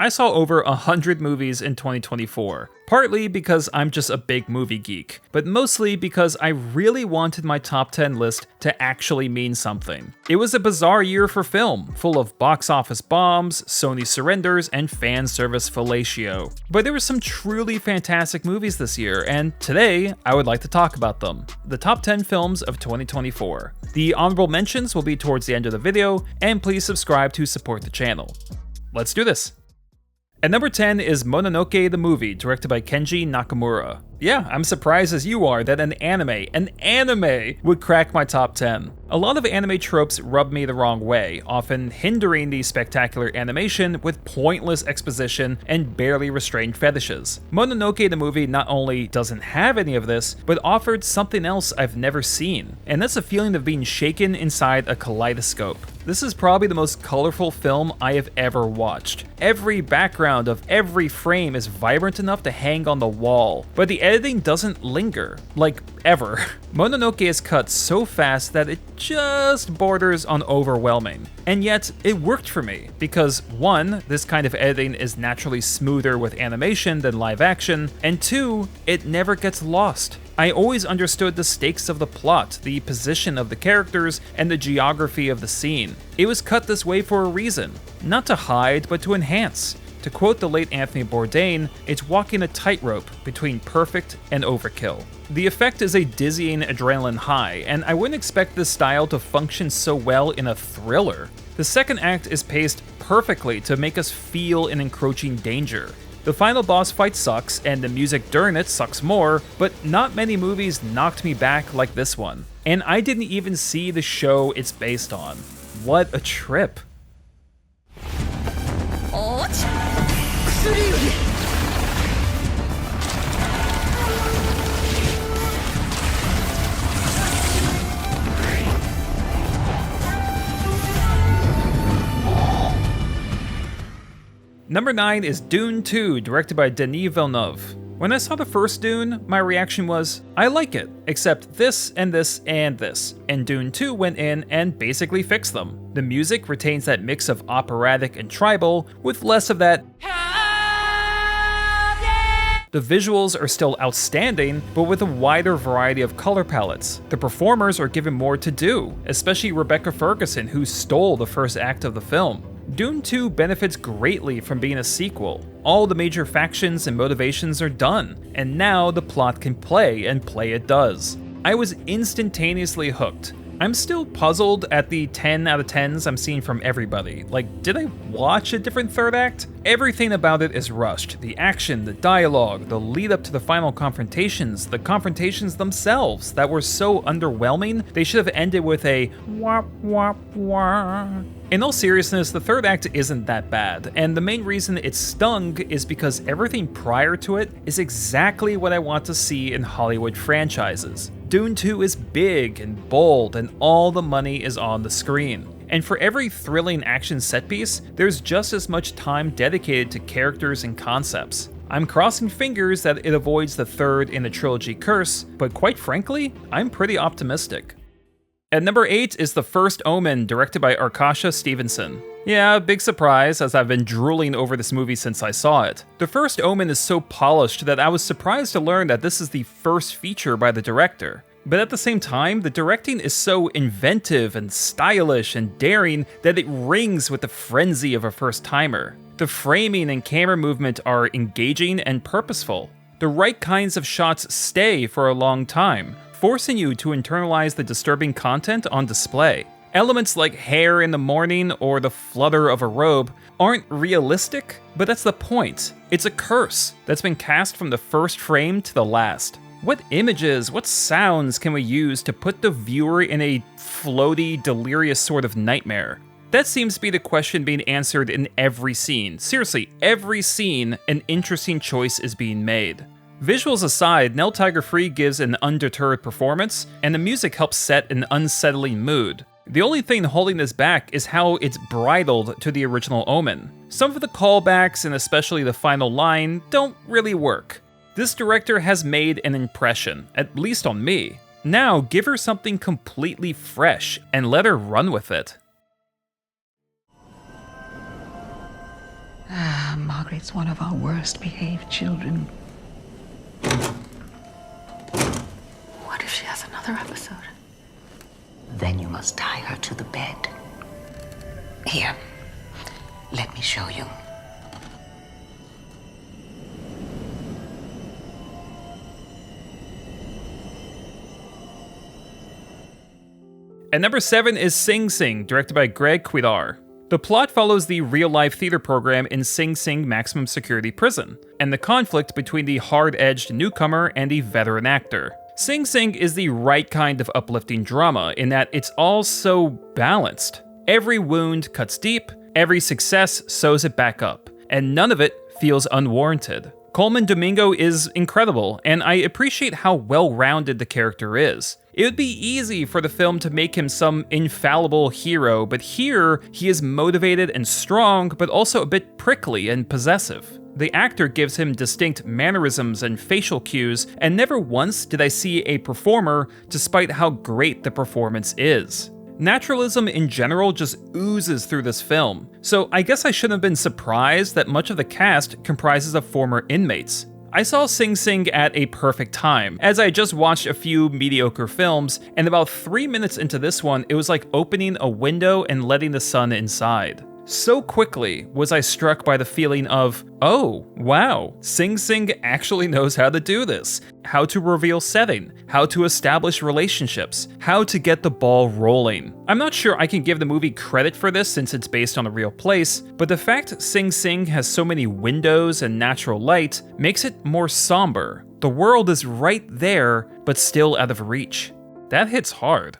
I saw over 100 movies in 2024, partly because I'm just a big movie geek, but mostly because I really wanted my top 10 list to actually mean something. It was a bizarre year for film, full of box office bombs, Sony surrenders, and fan service fellatio. But there were some truly fantastic movies this year, and today I would like to talk about them. The top 10 films of 2024. The honorable mentions will be towards the end of the video, and please subscribe to support the channel. Let's do this! At number 10 is Mononoke The Movie, directed by Kenji Nakamura. Yeah, I'm surprised as you are that an anime would crack my top 10. A lot of anime tropes rub me the wrong way, often hindering the spectacular animation with pointless exposition and barely restrained fetishes. Mononoke The Movie not only doesn't have any of this, but offered something else I've never seen, and that's a feeling of being shaken inside a kaleidoscope. This is probably the most colorful film I have ever watched. Every background of every frame is vibrant enough to hang on the wall, but the editing doesn't linger, like ever. Mononoke is cut so fast that it just borders on overwhelming. And yet, it worked for me, because 1, this kind of editing is naturally smoother with animation than live action, and 2, it never gets lost. I always understood the stakes of the plot, the position of the characters, and the geography of the scene. It was cut this way for a reason, not to hide, but to enhance. To quote the late Anthony Bourdain, it's walking a tightrope between perfect and overkill. The effect is a dizzying adrenaline high, and I wouldn't expect this style to function so well in a thriller. The second act is paced perfectly to make us feel an encroaching danger. The final boss fight sucks, and the music during it sucks more, but not many movies knocked me back like this one. And I didn't even see the show it's based on. What a trip. Number 9 is Dune 2, directed by Denis Villeneuve. When I saw the first Dune, my reaction was, I like it, except this and this and this, and Dune 2 went in and basically fixed them. The music retains that mix of operatic and tribal, with less of that The visuals are still outstanding, but with a wider variety of color palettes. The performers are given more to do, especially Rebecca Ferguson, who stole the first act of the film. Dune 2 benefits greatly from being a sequel. All the major factions and motivations are done, and now the plot can play, and play it does. I was instantaneously hooked. I'm still puzzled at the 10 out of 10s I'm seeing from everybody. Like, did I watch a different third act? Everything about it is rushed. The action, the dialogue, the lead up to the final confrontations, the confrontations themselves that were so underwhelming, they should have ended with a wah wah wah. In all seriousness, the third act isn't that bad, and the main reason it stung is because everything prior to it is exactly what I want to see in Hollywood franchises. Dune 2 is big and bold, and all the money is on the screen. And for every thrilling action set piece, there's just as much time dedicated to characters and concepts. I'm crossing fingers that it avoids the third in the trilogy curse, but quite frankly, I'm pretty optimistic. At number 8 is The First Omen, directed by Arkasha Stevenson. Yeah, big surprise, as I've been drooling over this movie since I saw it. The First Omen is so polished that I was surprised to learn that this is the first feature by the director. But at the same time, the directing is so inventive and stylish and daring that it rings with the frenzy of a first-timer. The framing and camera movement are engaging and purposeful. The right kinds of shots stay for a long time, forcing you to internalize the disturbing content on display. Elements like hair in the morning or the flutter of a robe aren't realistic, but that's the point. It's a curse that's been cast from the first frame to the last. What images, what sounds can we use to put the viewer in a floaty, delirious sort of nightmare? That seems to be the question being answered in every scene. Seriously, every scene, an interesting choice is being made. Visuals aside, Nell Tiger-Free gives an undeterred performance, and the music helps set an unsettling mood. The only thing holding this back is how it's bridled to the original Omen. Some of the callbacks, and especially the final line, don't really work. This director has made an impression, at least on me. Now give her something completely fresh, and let her run with it. Margaret's one of our worst behaved children. What if she has another episode? Then you must tie her to the bed. Here, let me show you. At number 7 is Sing Sing, directed by Greg Cuidar. The plot follows the real-life theater program in Sing Sing Maximum Security Prison, and the conflict between the hard-edged newcomer and the veteran actor. Sing Sing is the right kind of uplifting drama in that it's all so balanced. Every wound cuts deep, every success sews it back up, and none of it feels unwarranted. Coleman Domingo is incredible, and I appreciate how well-rounded the character is. It would be easy for the film to make him some infallible hero, but here, he is motivated and strong, but also a bit prickly and possessive. The actor gives him distinct mannerisms and facial cues, and never once did I see a performer despite how great the performance is. Naturalism in general just oozes through this film, so I guess I shouldn't have been surprised that much of the cast comprises of former inmates. I saw Sing Sing at a perfect time, as I just watched a few mediocre films, and about 3 minutes into this one, it was like opening a window and letting the sun inside. So quickly was I struck by the feeling of, oh, wow, Sing Sing actually knows how to do this. How to reveal setting, how to establish relationships, how to get the ball rolling. I'm not sure I can give the movie credit for this since it's based on a real place, but the fact Sing Sing has so many windows and natural light makes it more somber. The world is right there, but still out of reach. That hits hard.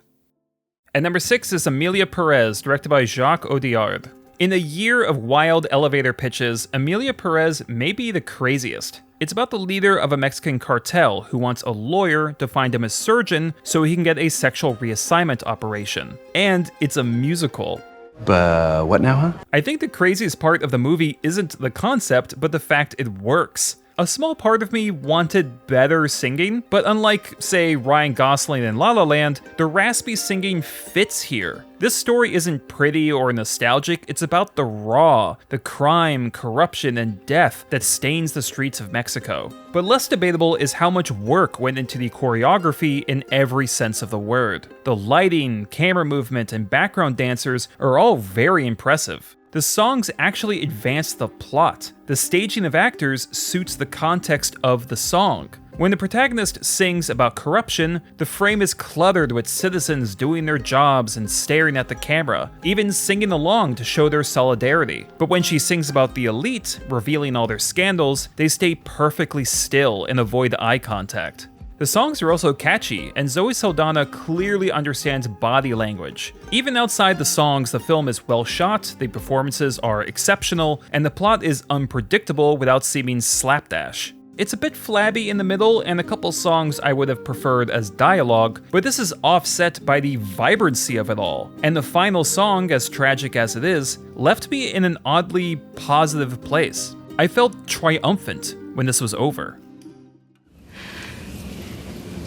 At number 6 is Emilia Perez, directed by Jacques Audiard. In a year of wild elevator pitches, Emilia Perez may be the craziest. It's about the leader of a Mexican cartel who wants a lawyer to find him a surgeon so he can get a sexual reassignment operation. And it's a musical. What now, huh? I think the craziest part of the movie isn't the concept, but the fact it works. A small part of me wanted better singing, but unlike, say, Ryan Gosling in La La Land, the raspy singing fits here. This story isn't pretty or nostalgic, it's about the raw, the crime, corruption, and death that stains the streets of Mexico. But less debatable is how much work went into the choreography in every sense of the word. The lighting, camera movement, and background dancers are all very impressive. The songs actually advance the plot. The staging of actors suits the context of the song. When the protagonist sings about corruption, the frame is cluttered with citizens doing their jobs and staring at the camera, even singing along to show their solidarity. But when she sings about the elite, revealing all their scandals, they stay perfectly still and avoid eye contact. The songs are also catchy, and Zoe Saldana clearly understands body language. Even outside the songs, the film is well shot, the performances are exceptional, and the plot is unpredictable without seeming slapdash. It's a bit flabby in the middle, and a couple songs I would have preferred as dialogue, but this is offset by the vibrancy of it all. And the final song, as tragic as it is, left me in an oddly positive place. I felt triumphant when this was over.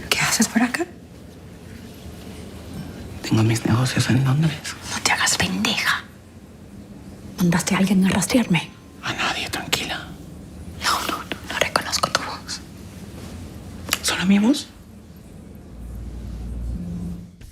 ¿Qué haces por acá? Tengo mis negocios en Londres. No te hagas pendeja. ¿Mandaste a alguien a rastrearme? A nadie, tranquila. No reconozco tu voz. ¿Son amigos?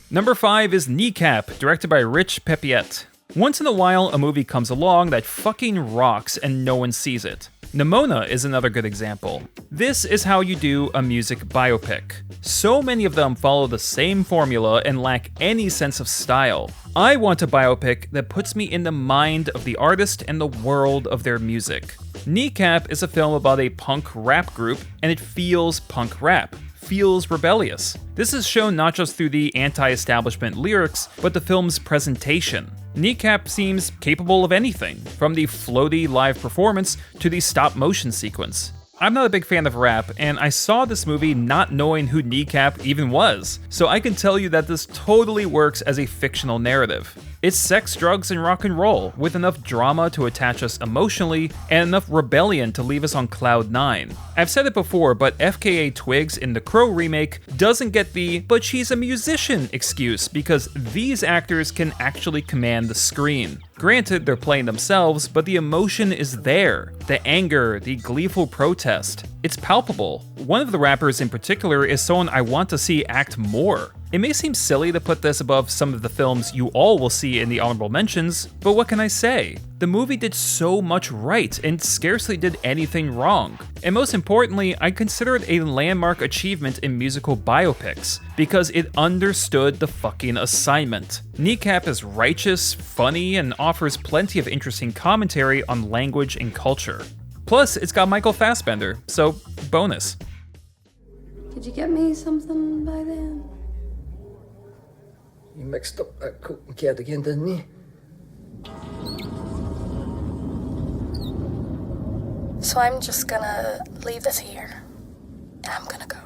Number 5 is Kneecap, directed by Rich Pepiet. Once in a while, a movie comes along that fucking rocks and no one sees it. Nimona is another good example. This is how you do a music biopic. So many of them follow the same formula and lack any sense of style. I want a biopic that puts me in the mind of the artist and the world of their music. Kneecap is a film about a punk rap group, and it feels punk rap. Feels rebellious. This is shown not just through the anti-establishment lyrics, but the film's presentation. Kneecap seems capable of anything, from the floaty live performance to the stop-motion sequence. I'm not a big fan of rap, and I saw this movie not knowing who Kneecap even was, so I can tell you that this totally works as a fictional narrative. It's sex, drugs, and rock and roll, with enough drama to attach us emotionally and enough rebellion to leave us on cloud 9. I've said it before, but FKA Twigs in the Crow remake doesn't get the "but she's a musician" excuse because these actors can actually command the screen. Granted, they're playing themselves, but the emotion is there. The anger, the gleeful protest. It's palpable. One of the rappers in particular is someone I want to see act more. It may seem silly to put this above some of the films you all will see in the honorable mentions, but what can I say? The movie did so much right and scarcely did anything wrong. And most importantly, I consider it a landmark achievement in musical biopics, because it understood the fucking assignment. Kneecap is righteous, funny, and offers plenty of interesting commentary on language and culture. Plus, it's got Michael Fassbender, so bonus. Did you get me something by then? You mixed up that Coke and Cat again, didn't you? So I'm just gonna leave this here. And I'm gonna go.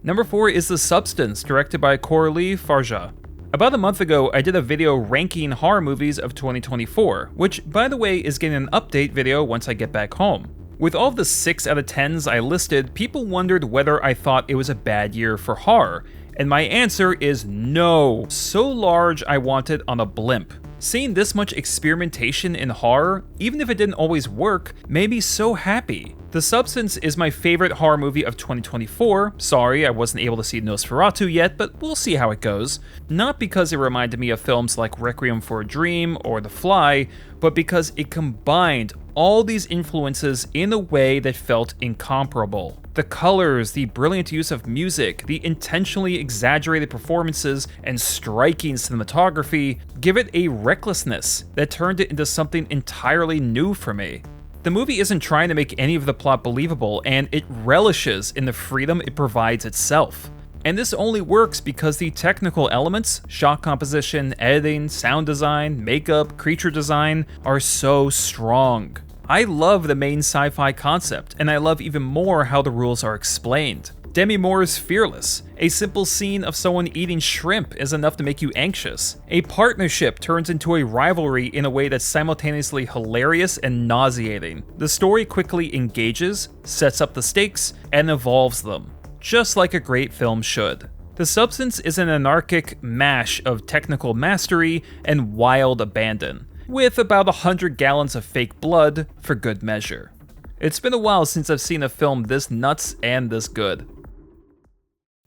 Number 4 is The Substance, directed by Coralie Farja. About a month ago, I did a video ranking horror movies of 2024, which, by the way, is getting an update video once I get back home. With all of the 6 out of 10s I listed, people wondered whether I thought it was a bad year for horror, and my answer is no. So large I want it on a blimp. Seeing this much experimentation in horror, even if it didn't always work, made me so happy. The Substance is my favorite horror movie of 2024. Sorry, I wasn't able to see Nosferatu yet, but we'll see how it goes. Not because it reminded me of films like Requiem for a Dream or The Fly, but because it combined all these influences in a way that felt incomparable. The colors, the brilliant use of music, the intentionally exaggerated performances, and striking cinematography give it a recklessness that turned it into something entirely new for me. The movie isn't trying to make any of the plot believable, and it relishes in the freedom it provides itself. And this only works because the technical elements, shot composition, editing, sound design, makeup, creature design, are so strong. I love the main sci-fi concept, and I love even more how the rules are explained. Demi Moore is fearless. A simple scene of someone eating shrimp is enough to make you anxious. A partnership turns into a rivalry in a way that's simultaneously hilarious and nauseating. The story quickly engages, sets up the stakes, and evolves them, just like a great film should. The Substance is an anarchic mash of technical mastery and wild abandon, with about 100 gallons of fake blood for good measure. It's been a while since I've seen a film this nuts and this good.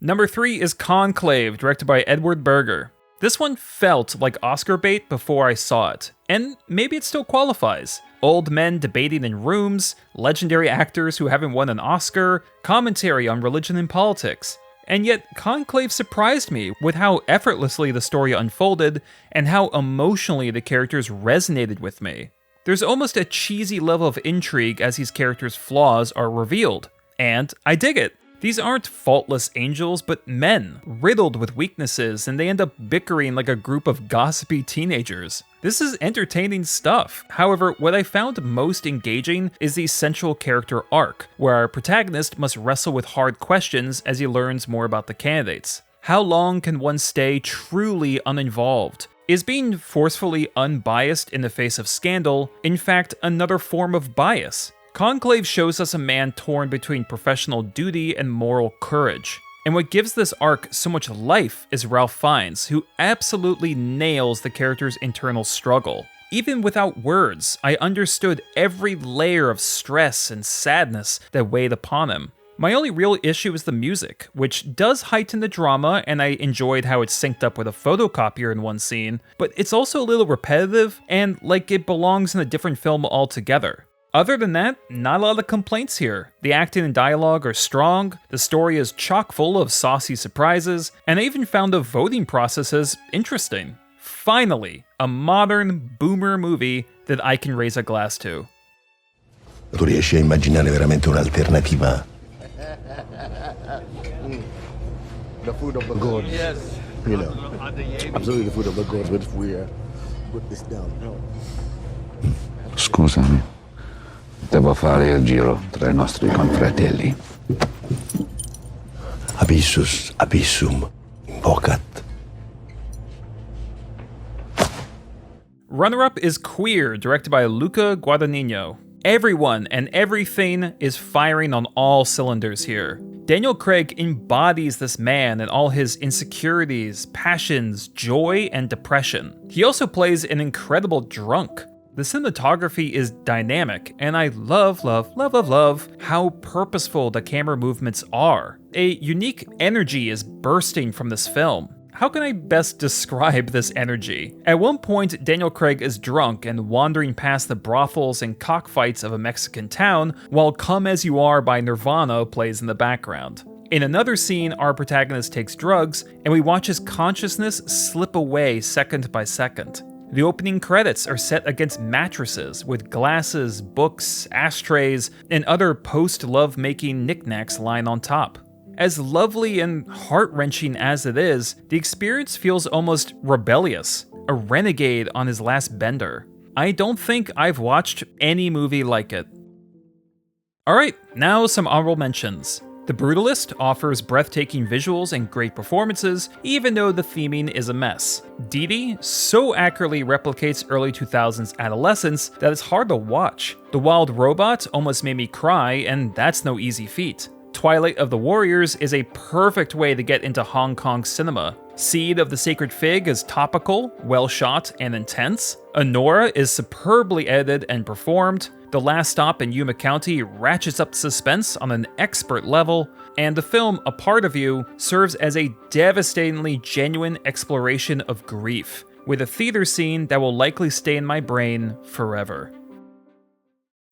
Number 3 is Conclave, directed by Edward Berger. This one felt like Oscar bait before I saw it, and maybe it still qualifies. Old men debating in rooms, legendary actors who haven't won an Oscar, commentary on religion and politics. And yet, Conclave surprised me with how effortlessly the story unfolded and how emotionally the characters resonated with me. There's almost a cheesy level of intrigue as these characters' flaws are revealed, and I dig it. These aren't faultless angels, but men, riddled with weaknesses, and they end up bickering like a group of gossipy teenagers. This is entertaining stuff. However, what I found most engaging is the central character arc, where our protagonist must wrestle with hard questions as he learns more about the candidates. How long can one stay truly uninvolved? Is being forcefully unbiased in the face of scandal, in fact, another form of bias? Conclave shows us a man torn between professional duty and moral courage. And what gives this arc so much life is Ralph Fiennes, who absolutely nails the character's internal struggle. Even without words, I understood every layer of stress and sadness that weighed upon him. My only real issue is the music, which does heighten the drama, and I enjoyed how it synced up with a photocopier in one scene, but it's also a little repetitive and like it belongs in a different film altogether. Other than that, not a lot of complaints here. The acting and dialogue are strong, the story is chock full of saucy surprises, and I even found the voting processes interesting. Finally, a modern boomer movie that I can raise a glass to. Tu riesci a immaginare veramente un'alternativa? The food of the gods. Yes. You know, absolutely the food of the gods, but if we put this down, no. Scusami. Devo fare il giro tra I nostri confratelli. Abyssus, abyssum, invocat. Runner-up is Queer, directed by Luca Guadagnino. Everyone and everything is firing on all cylinders here. Daniel Craig embodies this man and all his insecurities, passions, joy, and depression. He also plays an incredible drunk. The cinematography is dynamic, and I love how purposeful the camera movements are. A unique energy is bursting from this film. How can I best describe this energy? At one point, Daniel Craig is drunk and wandering past the brothels and cockfights of a Mexican town, while Come As You Are by Nirvana plays in the background. In another scene, our protagonist takes drugs, and we watch his consciousness slip away second by second. The opening credits are set against mattresses, with glasses, books, ashtrays, and other post-love-making knickknacks lying on top. As lovely and heart-wrenching as it is, the experience feels almost rebellious, a renegade on his last bender. I don't think I've watched any movie like it. Alright, now some honorable mentions. The Brutalist offers breathtaking visuals and great performances, even though the theming is a mess. Dee Dee so accurately replicates early 2000s adolescence that it's hard to watch. The Wild Robot almost made me cry, and that's no easy feat. Twilight of the Warriors is a perfect way to get into Hong Kong cinema. Seed of the Sacred Fig is topical, well shot, and intense. Honora is superbly edited and performed. The Last Stop in Yuma County ratchets up the suspense on an expert level, and the film A Part of You serves as a devastatingly genuine exploration of grief, with a theater scene that will likely stay in my brain forever.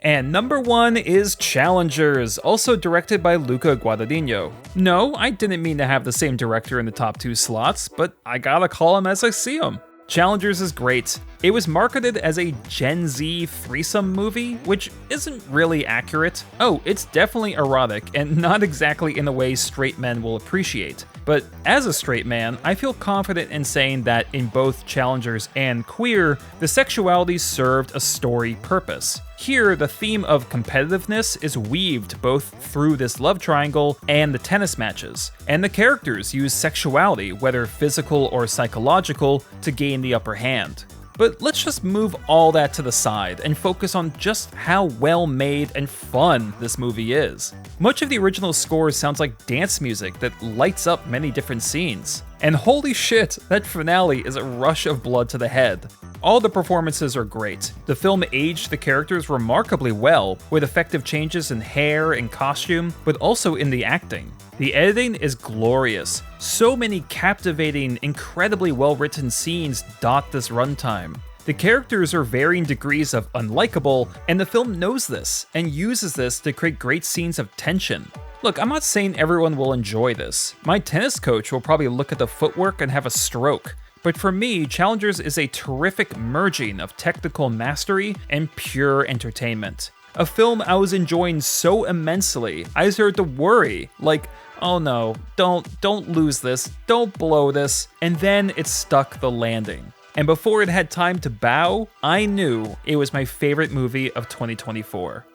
And number 1 is Challengers, also directed by Luca Guadagnino. No, I didn't mean to have the same director in the top 2 slots, but I gotta call him as I see him. Challengers is great. It was marketed as a Gen Z threesome movie, which isn't really accurate. Oh, it's definitely erotic, and not exactly in the way straight men will appreciate. But as a straight man, I feel confident in saying that in both Challengers and Queer, the sexuality served a story purpose. Here, the theme of competitiveness is weaved both through this love triangle and the tennis matches, and the characters use sexuality, whether physical or psychological, to gain the upper hand. But let's just move all that to the side and focus on just how well made and fun this movie is. Much of the original score sounds like dance music that lights up many different scenes. And holy shit, that finale is a rush of blood to the head. All the performances are great. The film aged the characters remarkably well, with effective changes in hair and costume, but also in the acting. The editing is glorious. So many captivating, incredibly well-written scenes dot this runtime. The characters are varying degrees of unlikable, and the film knows this, and uses this to create great scenes of tension. Look, I'm not saying everyone will enjoy this. My tennis coach will probably look at the footwork and have a stroke. But for me, Challengers is a terrific merging of technical mastery and pure entertainment. A film I was enjoying so immensely, I started to worry, like, oh no, don't lose this, don't blow this, and then it stuck the landing. And before it had time to bow, I knew it was my favorite movie of 2024.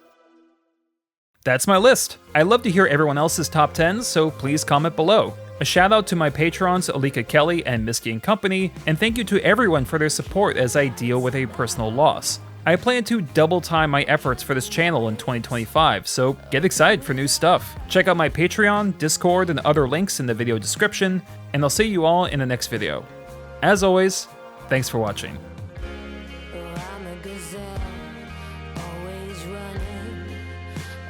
That's my list. I love to hear everyone else's top 10s, so please comment below. A shout out to my patrons Alika Kelly and Misty and Company, and thank you to everyone for their support as I deal with a personal loss. I plan to double time my efforts for this channel in 2025, so get excited for new stuff. Check out my Patreon, Discord, and other links in the video description, and I'll see you all in the next video. As always, thanks for watching.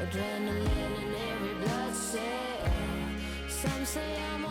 Adrenaline in every blood cell. Some say I'm